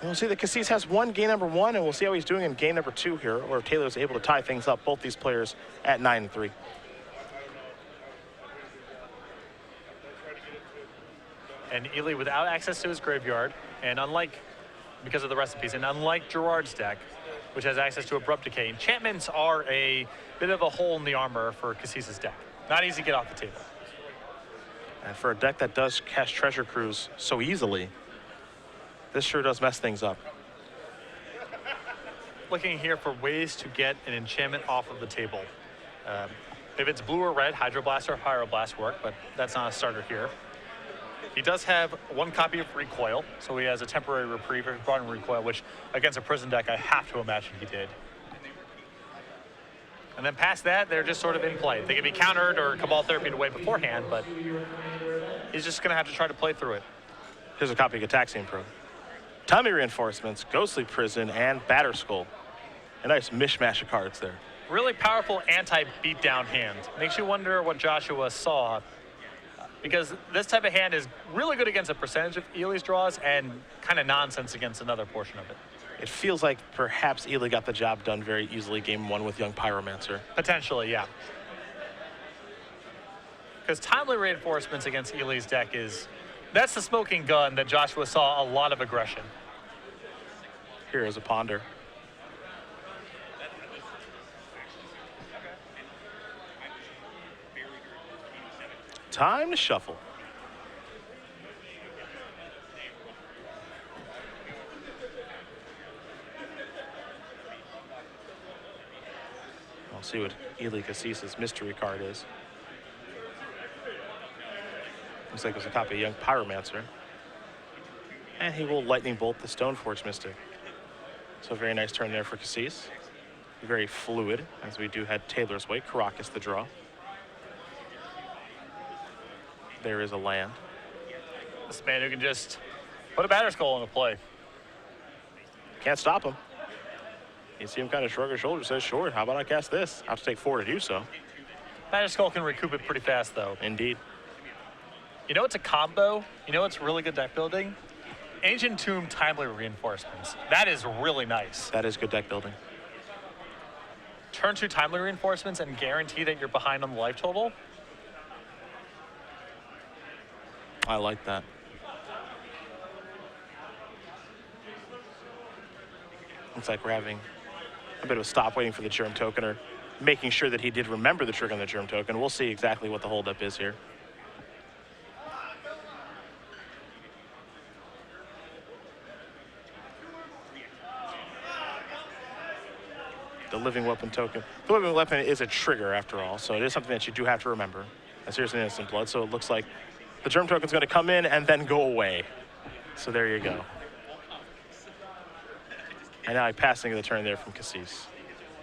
We'll see that Kassis has won game number 1, and we'll see how he's doing in game number 2 here, or if Taylor's able to tie things up, both these players at 9-3. And Ely without access to his graveyard, and because of the recipes, and unlike Gerard's deck, which has access to Abrupt Decay, enchantments are a bit of a hole in the armor for Kassis' deck. Not easy to get off the table. And for a deck that does cast Treasure Cruise so easily, this sure does mess things up. Looking here for ways to get an enchantment off of the table. If it's blue or red, Hydroblast or Pyroblast work, but that's not a starter here. He does have 1 copy of Recoil, so he has a temporary reprieve if he brought in Recoil, which against a prison deck I have to imagine he did. And then past that, they're just sort of in play. They can be countered or Cabal Therapy away beforehand, but he's just going to have to try to play through it. Here's a copy of Gataxian Probe. Tommy Reinforcements, Ghostly Prison, and Batterskull. A nice mishmash of cards there. Really powerful anti-beatdown hand. Makes you wonder what Joshua saw, because this type of hand is really good against a percentage of Ely's draws and kind of nonsense against another portion of it. It feels like perhaps Ely got the job done very easily game 1 with Young Pyromancer. Potentially, yeah. Because Timely Reinforcements against Ely's deck that's the smoking gun that Joshua saw a lot of aggression. Here is a Ponder. Time to shuffle. I'll see what Ely Kassis' mystery card is. Looks like it's a copy of Young Pyromancer. And he will Lightning Bolt the Stoneforge Mystic. So a very nice turn there for Kassis. Very fluid, as we do head Taylor's way. Caracas the draw. There is a land. This man who can just put a Batterskull into play. Can't stop him. You see him kind of shrug his shoulders, says, sure, how about I cast this? I have to take 4 to do so. Batterskull can recoup it pretty fast, though. Indeed. You know it's a combo? You know it's really good deck building? Ancient Tomb Timely Reinforcements. That is really nice. That is good deck building. Turn 2 Timely Reinforcements and guarantee that you're behind on the life total. I like that. Looks like we're having a bit of a stop waiting for the Germ Token, or making sure that he did remember the trick on the Germ Token. We'll see exactly what the holdup is here. The Living Weapon token. The Living Weapon is a trigger after all, so it is something that you do have to remember. As here's an Instant Blood, so it looks like the Germ Token's going to come in and then go away. So there you go. And now passing the turn there from Kassis.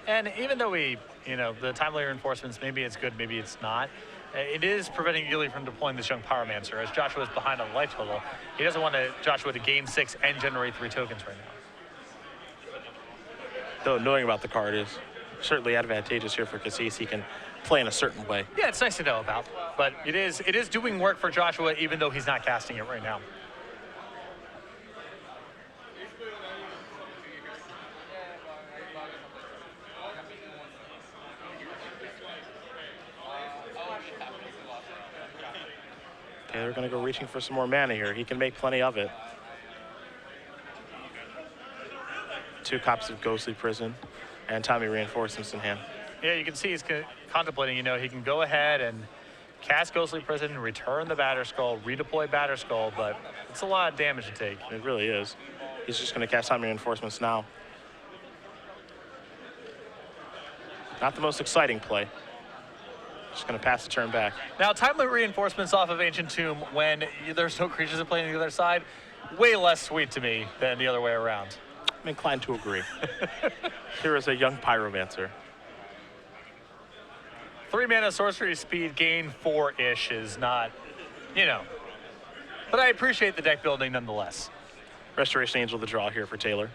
And even though the Timely Reinforcements, maybe it's good, maybe it's not, it is preventing Ely from deploying this Young Pyromancer. As Joshua's behind on life total, he doesn't want Joshua to gain 6 and generate 3 tokens right now. Though knowing about the card is certainly advantageous here for Kassis. He can play in a certain way. Yeah, it's nice to know about. But it is doing work for Joshua, even though he's not casting it right now. Taylor going to go reaching for some more mana here. He can make plenty of it. 2 copies of Ghostly Prison and Tommy Reinforcements in hand. Yeah, you can see he's contemplating, he can go ahead and cast Ghostly Prison, return the Batterskull, redeploy Batterskull, but it's a lot of damage to take. It really is. He's just going to cast Tommy Reinforcements now. Not the most exciting play. Just going to pass the turn back. Now, Timely Reinforcements off of Ancient Tomb when there's no creatures in play on the other side, way less sweet to me than the other way around. I'm inclined to agree. Here is a Young Pyromancer. 3 mana sorcery speed gain 4-ish is not, But I appreciate the deck building nonetheless. Restoration Angel the draw here for Taylor.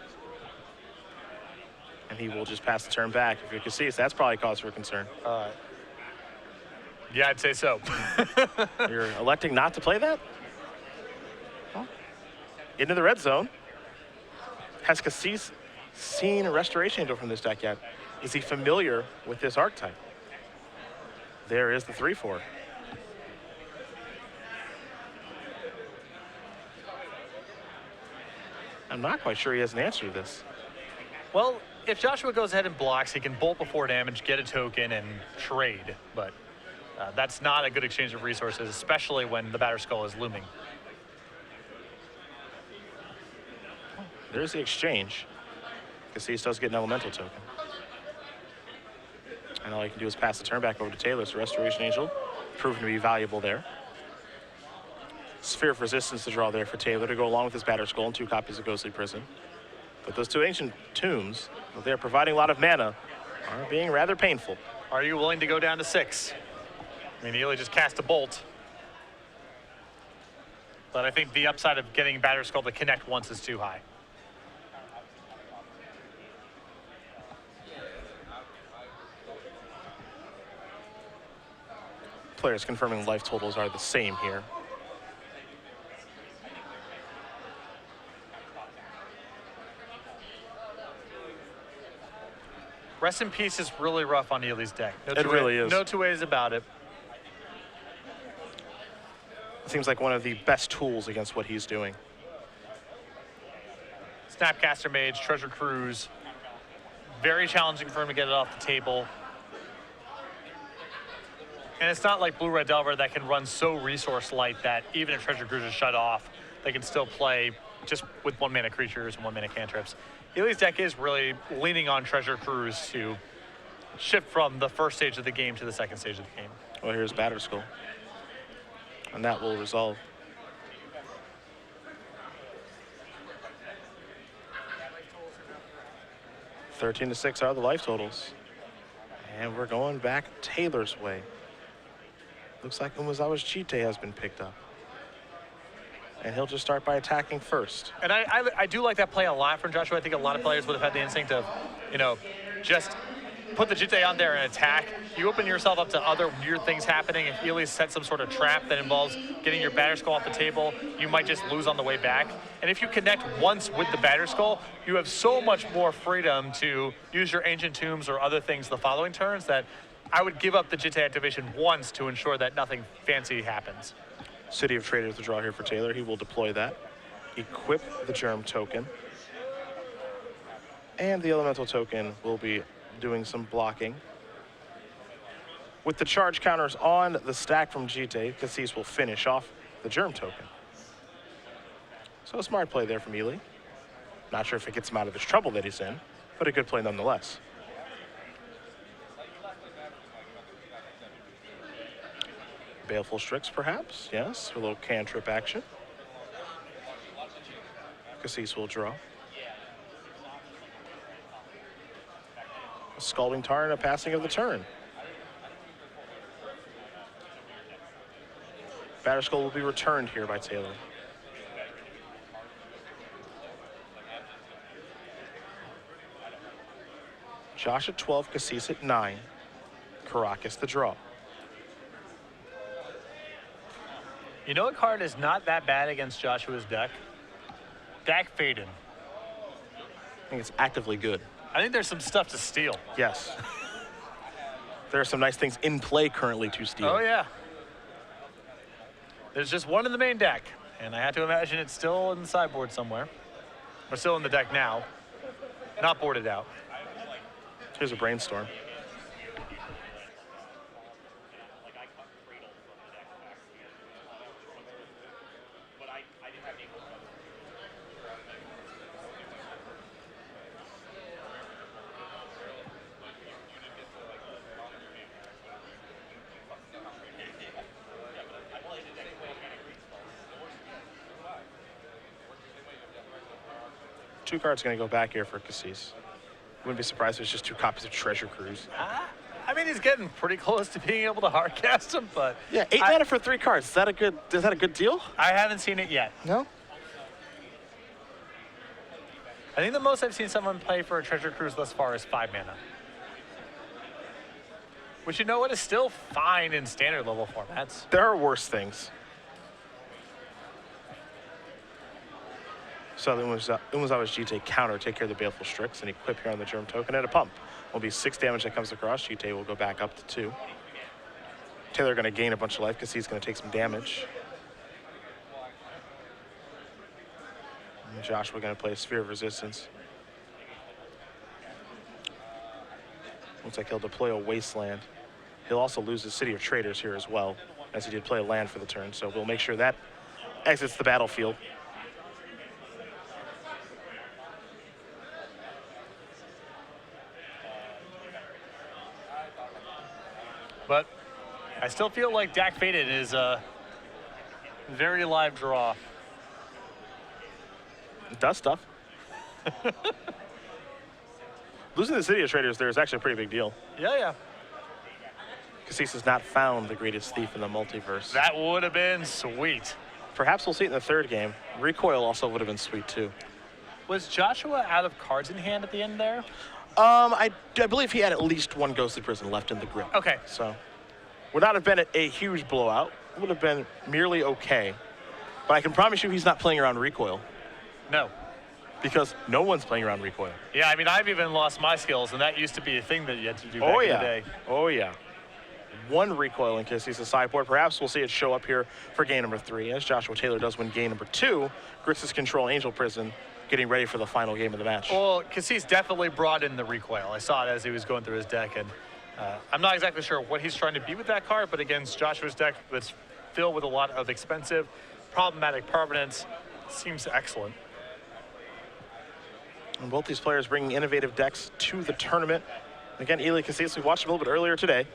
And he will just pass the turn back. If you can see, that's probably cause for concern. Yeah, I'd say so. You're electing not to play that? Well, into the red zone. Has Kassis seen a Restoration Angel from this deck yet? Is he familiar with this archetype? There is the 3/4. I'm not quite sure he has an answer to this. Well, if Joshua goes ahead and blocks, he can bolt before damage, get a token, and trade. But that's not a good exchange of resources, especially when the Batter Skull is looming. There's the exchange. Kassis does get an elemental token. And all you can do is pass the turn back over to Taylor. So Restoration Angel proven to be valuable there. Sphere of Resistance to draw there for Taylor to go along with his Batter Skull and 2 copies of Ghostly Prison. But those 2 Ancient Tombs, though they're providing a lot of mana, are being rather painful. Are you willing to go down to 6? I mean, Ely just cast a bolt. But I think the upside of getting Batter Skull to connect once is too high. Players confirming life totals are the same here. Rest in Peace is really rough on Ely's deck. It really is. No 2 ways about it. It seems like one of the best tools against what he's doing. Snapcaster Mage, Treasure Cruise. Very challenging for him to get it off the table. And it's not like Blue-Red Delver that can run so resource light that even if Treasure Cruise is shut off, they can still play just with 1 mana creatures and 1 mana cantrips. Ely's deck is really leaning on Treasure Cruise to shift from the first stage of the game to the second stage of the game. Well, here's Batter Skull. And that will resolve. $13-6 are the life totals. And we're going back Taylor's way. Looks like Umezawa's Chite has been picked up. And he'll just start by attacking first. And I do like that play a lot from Joshua. I think a lot of players would have had the instinct of, you know, just put the Jite on there and attack. You open yourself up to other weird things happening. If Ely set some sort of trap that involves getting your Batter Skull off the table, you might just lose on the way back. And if you connect once with the Batter Skull, you have so much more freedom to use your Ancient Tombs or other things the following turns that I would give up the Jite activation once to ensure that nothing fancy happens. City of Traders to draw here for Taylor. He will deploy that. Equip the Germ token. And the Elemental token will be doing some blocking. With the charge counters on the stack from Jite, Kassis will finish off the Germ token. So a smart play there from Ely. Not sure if it gets him out of his trouble that he's in, but a good play nonetheless. Baleful Strix, perhaps. Yes, a little cantrip action. Kassis will draw. A Scalding Tar and a passing of the turn. Batter Skull will be returned here by Taylor. Josh at 12, Kassis at 9. Caracas the draw. You know what card is not that bad against Joshua's deck? Dak Faden. I think it's actively good. I think there's some stuff to steal. Yes. There are some nice things in play currently to steal. Oh, yeah. There's just one in the main deck, and I had to imagine it's still in the sideboard somewhere. Or still in the deck now. Not boarded out. Here's a Brainstorm. Two cards going to go back here for Kassis. Wouldn't be surprised if it's just 2 copies of Treasure Cruise. I mean, he's getting pretty close to being able to hardcast him, but Yeah, 8 mana for 3 cards. Is that a good deal? I haven't seen it yet. No? I think the most I've seen someone play for a Treasure Cruise thus far is 5 mana. Which, you know what, is still fine in standard level formats. There are worse things. Southern Umezawa's GT counter, take care of the Baleful Strix, and equip here on the Germ token, and a pump. Will be 6 damage that comes across. GT will go back up to 2. Taylor going to gain a bunch of life because he's going to take some damage. And Joshua going to play a Sphere of Resistance. Looks like he'll deploy a Wasteland. He'll also lose his City of Traders here as well, as he did play a land for the turn. So we'll make sure that exits the battlefield. But I still feel like Dak Faded is a very live draw. It does stuff. Losing the City of Traders there is actually a pretty big deal. Yeah. Kassis has not found the greatest thief in the multiverse. That would have been sweet. Perhaps we'll see it in the 3rd game. Recoil also would have been sweet too. Was Joshua out of cards in hand at the end there? I believe he had at least 1 Ghostly Prison left in the grip. Okay. So would not have been a huge blowout. Would have been merely okay. But I can promise you he's not playing around Recoil. No. Because no one's playing around Recoil. Yeah, I mean, I've even lost my skills, and that used to be a thing that you had to do back in the day. Oh, yeah. 1 Recoil in case he's a sideboard. Perhaps we'll see it show up here for game number 3, as Joshua Taylor does win game number 2. Grixis control Angel Prison, getting ready for the final game of the match. Well, Kassis definitely brought in the recoil. I saw it as he was going through his deck, and I'm not exactly sure what he's trying to be with that card, but against Joshua's deck that's filled with a lot of expensive, problematic permanents, seems excellent. And both these players bringing innovative decks to the tournament. Again, Eli Kassis, we watched him a little bit earlier today,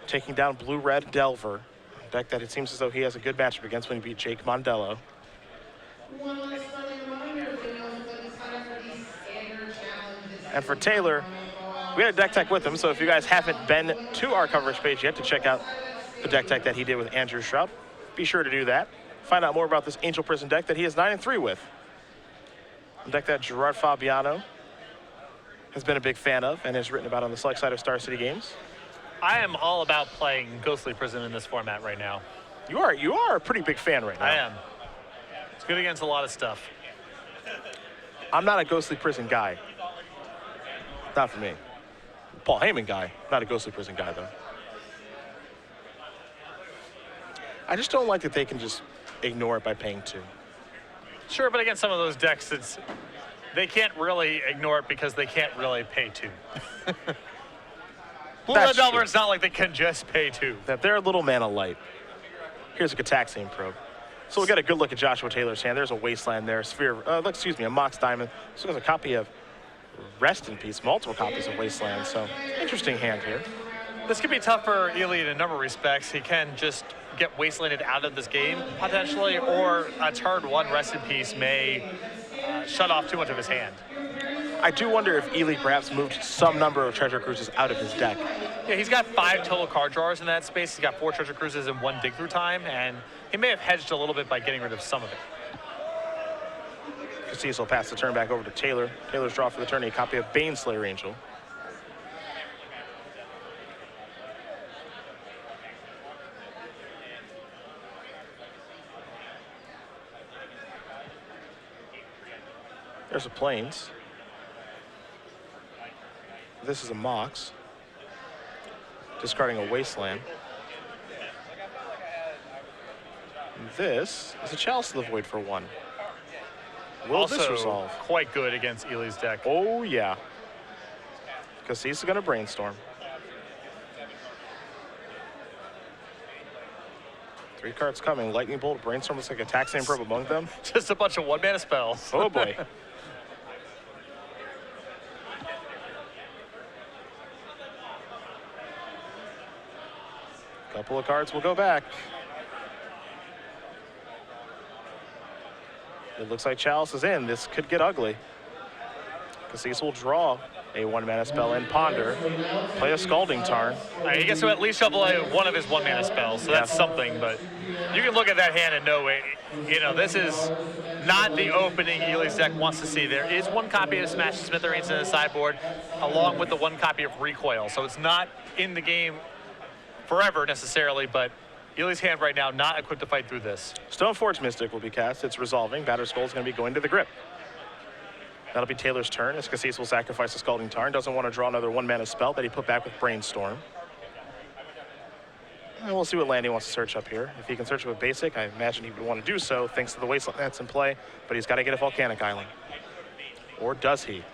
taking down Blue-Red Delver, a deck that it seems as though he has a good matchup against when he beat Jake Mondello. And for Taylor, we had a deck tech with him, so if you guys haven't been to our coverage page yet to check out the deck tech that he did with Andrew Shroud, be sure to do that. Find out more about this Angel Prison deck that he is 9-3 with. A deck that Gerard Fabiano has been a big fan of and has written about on the select side of Star City Games. I am all about playing Ghostly Prison in this format right now. You are a pretty big fan right now. I am. It's good against a lot of stuff. I'm not a Ghostly Prison guy. Not for me. Paul Heyman guy, not a Ghostly Prison guy though. I just don't like that they can just ignore it by paying 2. Sure, but against some of those decks, they can't really ignore it because they can't really pay 2. Blue-Red Delver, it's not like they can just pay 2. That they're a little mana light. Here's a Gataxian Probe. So we'll get a good look at Joshua Taylor's hand. There's a Wasteland there, a Mox Diamond. So there's a copy of Rest in Peace, multiple copies of Wasteland. So interesting hand here. This could be tough for Ely in a number of respects. He can just get Wastelanded out of this game, potentially, or a turn 1 Rest in Peace may shut off too much of his hand. I do wonder if Ely perhaps moved some number of Treasure Cruises out of his deck. Yeah, he's got 5 total card drawers in that space. He's got 4 Treasure Cruises and 1 Dig Through Time, and he may have hedged a little bit by getting rid of some of it. Kassis will pass the turn back over to Taylor. Taylor's draw for the turn, a copy of Baneslayer Angel. There's a Plains. This is a Mox. Discarding a Wasteland. This is a Chalice of the Void for 1. Will Also, this resolve? Quite good against Ely's deck. Oh, yeah. Kassis is going to brainstorm. 3 cards coming. Lightning Bolt, Brainstorm looks like a Taxing Probe among them. Just a bunch of 1-mana spells. Oh, boy. Couple of cards will go back. It looks like Chalice is in. This could get ugly. Kassis will draw a 1-mana spell and ponder. Play a Scalding Tarn. He gets to at least shuffle one of his 1-mana spells, so that's something, but you can look at that hand and know, this is not the opening Ely's deck wants to see. There is 1 copy of Smash Smithereens in the sideboard, along with the 1 copy of Recoil, so it's not in the game forever necessarily, but Ely's hand right now not equipped to fight through this. Stoneforge Mystic will be cast. It's resolving. Batter Skull is going to be going to the grip. That'll be Taylor's turn as Kassis will sacrifice a Scalding Tarn. Doesn't want to draw another 1-mana spell that he put back with Brainstorm. And we'll see what land he wants to search up here. If he can search with basic, I imagine he would want to do so thanks to the Wasteland that's in play, but he's got to get a Volcanic Island. Or does he?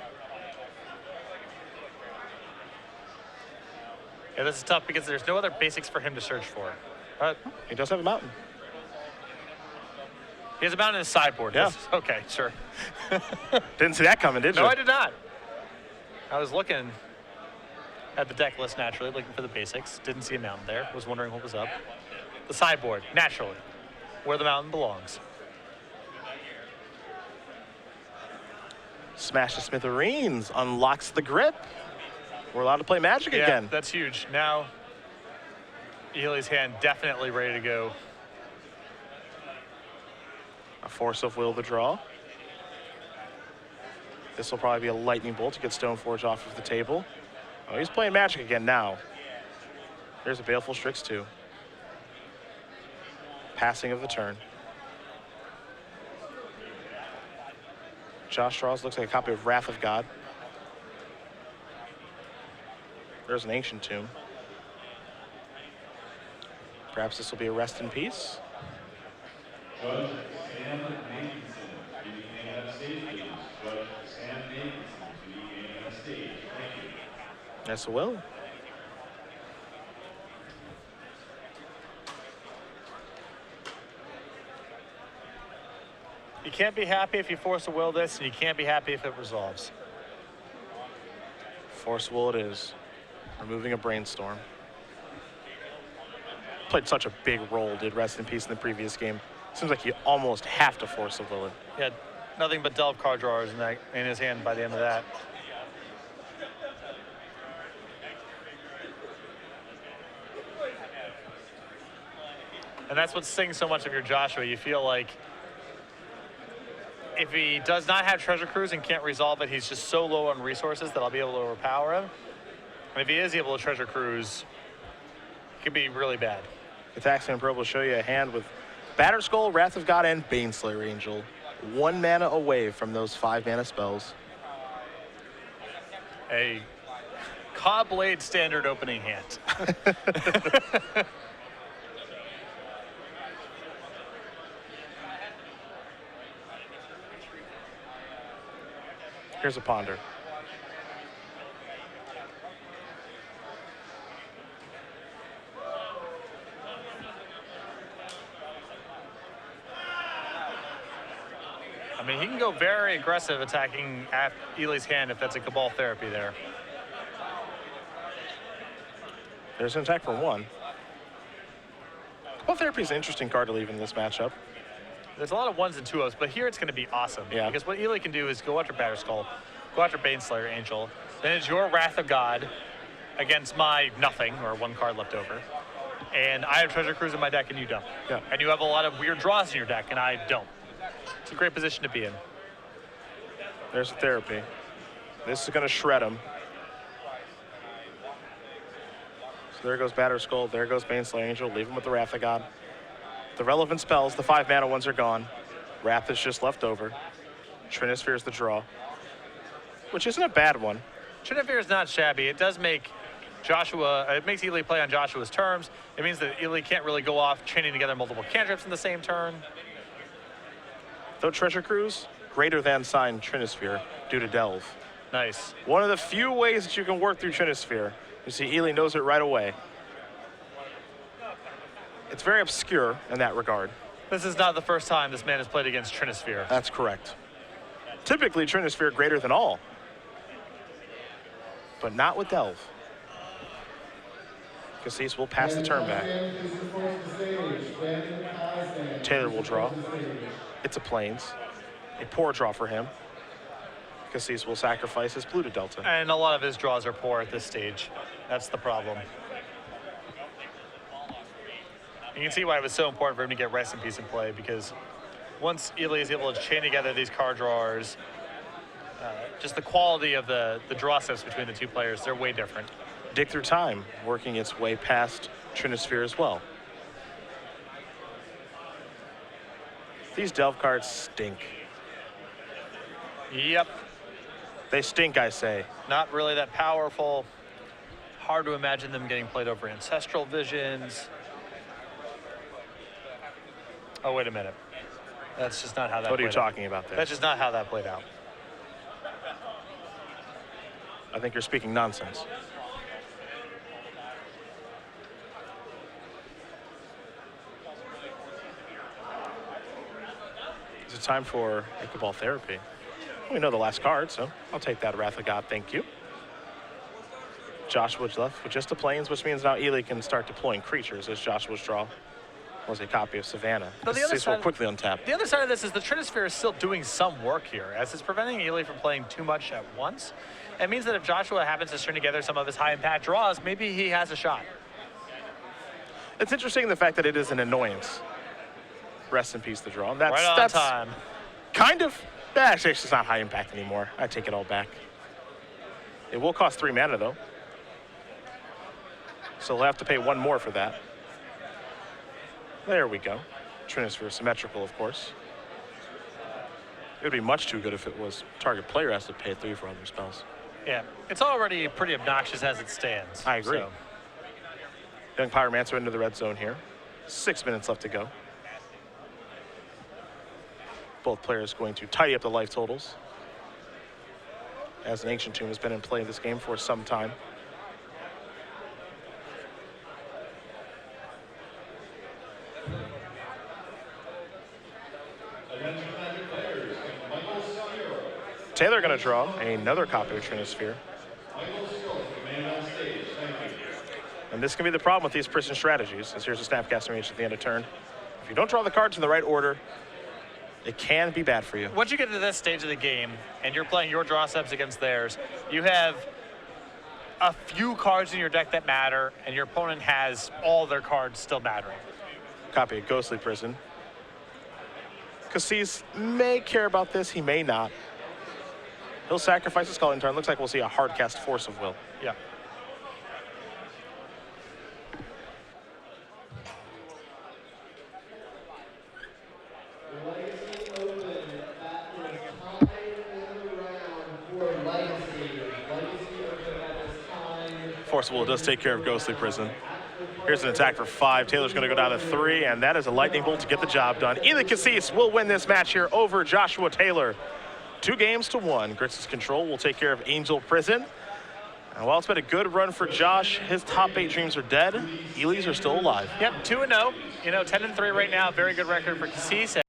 Yeah, this is tough because there's no other basics for him to search for. He does have a mountain. He has a mountain in his sideboard. Yeah. Okay, sure. Didn't see that coming, did you? No, I did not. I was looking at the deck list naturally, looking for the basics. Didn't see a mountain there. Was wondering what was up. The sideboard, naturally, where the mountain belongs. Smash to Smithereens unlocks the grip. We're allowed to play Magic again. That's huge. Now, Ely's hand definitely ready to go. A Force of Will to draw. This will probably be a Lightning Bolt to get Stoneforge off of the table. Oh, he's playing Magic again now. There's a Baleful Strix too. Passing of the turn. Josh draws, looks like a copy of Wrath of God. There's an Ancient Tomb. Perhaps this will be a Rest in Peace. Judge Sam Nathanson, to the game on stage, please. Judge Sam Nathanson, to the game on stage. Thank you. Yes, it will. You can't be happy if you force a will this, and you can't be happy if it resolves. Force Will it is. Removing a Brainstorm. Played such a big role, did Rest in Peace in the previous game. Seems like you almost have to Force a Will it. Yeah, nothing but delve card drawers in his hand by the end of that. And that's what sings so much of your Joshua. You feel like if he does not have Treasure Cruise and can't resolve it, he's just so low on resources that I'll be able to overpower him. And if he is able to Treasure Cruise, it could be really bad. The Taxing Probe will show you a hand with Battered Skull, Wrath of God, and Baneslayer Angel. 1 mana away from those 5 mana spells. A Cobblade standard opening hand. Here's a Ponder. I mean, he can go very aggressive attacking at Ely's hand if that's a Cabal Therapy there. There's an attack for 1. Cabal Therapy is an interesting card to leave in this matchup. There's a lot of 1s and 2-0s, but here it's going to be awesome. Yeah. Because what Ely can do is go after Battered Skull, go after Baneslayer Angel, then it's your Wrath of God against my nothing, or 1 card left over. And I have Treasure Cruise in my deck and you don't. Yeah. And you have a lot of weird draws in your deck and I don't. It's a great position to be in. There's a Therapy. This is going to shred him. So there goes Battered Skull, there goes Baneslayer Angel, leave him with the Wrath of God. The relevant spells, the 5 mana ones are gone. Wrath is just left over. Trinisphere is the draw, which isn't a bad one. Trinivere is not shabby. It does make Joshua, it makes Ely play on Joshua's terms. It means that Ely can't really go off chaining together multiple cantrips in the same turn. Though Treasure Cruise, greater than sign Trinisphere due to Delve. Nice. One of the few ways that you can work through Trinisphere. You see, Ely knows it right away. It's very obscure in that regard. This is not the first time this man has played against Trinisphere. That's correct. Typically, Trinisphere greater than all. But not with Delve. Kassis will pass the turn back. Taylor will draw. It's a Plains. A poor draw for him. Kassis will sacrifice his Pluto Delta. And a lot of his draws are poor at this stage. That's the problem. You can see why it was so important for him to get Rest in Peace in play, because once Ely is able to chain together these card drawers, just the quality of the draw sets between the two players, they're way different. Dig Through Time, working its way past Trinisphere as well. These Delve cards stink. Yep. They stink, I say. Not really that powerful. Hard to imagine them getting played over Ancestral Visions. Oh, wait a minute. That's just not how that What are you played out. talking about there? That's just not how that played out. I think you're speaking nonsense. Is it time for Ichabod Therapy? We know the last card, so I'll take that, Wrath of God, thank you. Joshua's left with just the plains, which means now Ely can start deploying creatures, as Joshua's draw was a copy of Savannah. But the other This will side- quickly untap. The other side of this is the Trinisphere is still doing some work here, as it's preventing Ely from playing too much at once. It means that if Joshua happens to string together some of his high-impact draws, maybe he has a shot. It's interesting the fact that it is an annoyance. Rest in peace, the draw. That's, Right on that's time. kind of, actually, it's not high impact anymore. I take it all back. It will cost 3 mana, though. So he'll have to pay 1 more for that. There we go. Trinisphere symmetrical, of course. It would be much too good if it was target player has to pay 3 for other spells. Yeah, it's already pretty obnoxious as it stands. I agree. So, Young Pyromancer into the red zone here. 6 minutes left to go. Both players going to tidy up the life totals, as an Ancient Tomb has been in play in this game for some time. Attention Magic players, Michael Steele. Taylor going to draw another copy of Trinisphere. Michael Steele, command on stage. Thank you. And this can be the problem with these prison strategies, as here's a Snapcaster Mage at the end of turn. If you don't draw the cards in the right order, it can be bad for you. once you get to this stage of the game, and you're playing your draw steps against theirs, you have a few cards in your deck that matter, and your opponent has all their cards still mattering. Copy of Ghostly Prison. Kassis may care about this, he may not. He'll sacrifice his calling turn. Looks like we'll see a hard cast Force of Will. Yeah. Legacy Open, that is time in the round for Legacy. Legacy Open at this time. Force of Will does take care of Ghostly Prison. Here's an attack for 5. Taylor's going to go down to 3, and that is a lightning bolt to get the job done. Ely Kassis will win this match here over Joshua Taylor. 2 games to 1. Grits' control will take care of Angel Prison. And while it's been a good run for Josh, his top 8 dreams are dead. Ely's are still alive. Yep, 2-0. You know, 10-3 right now. Very good record for Kassis.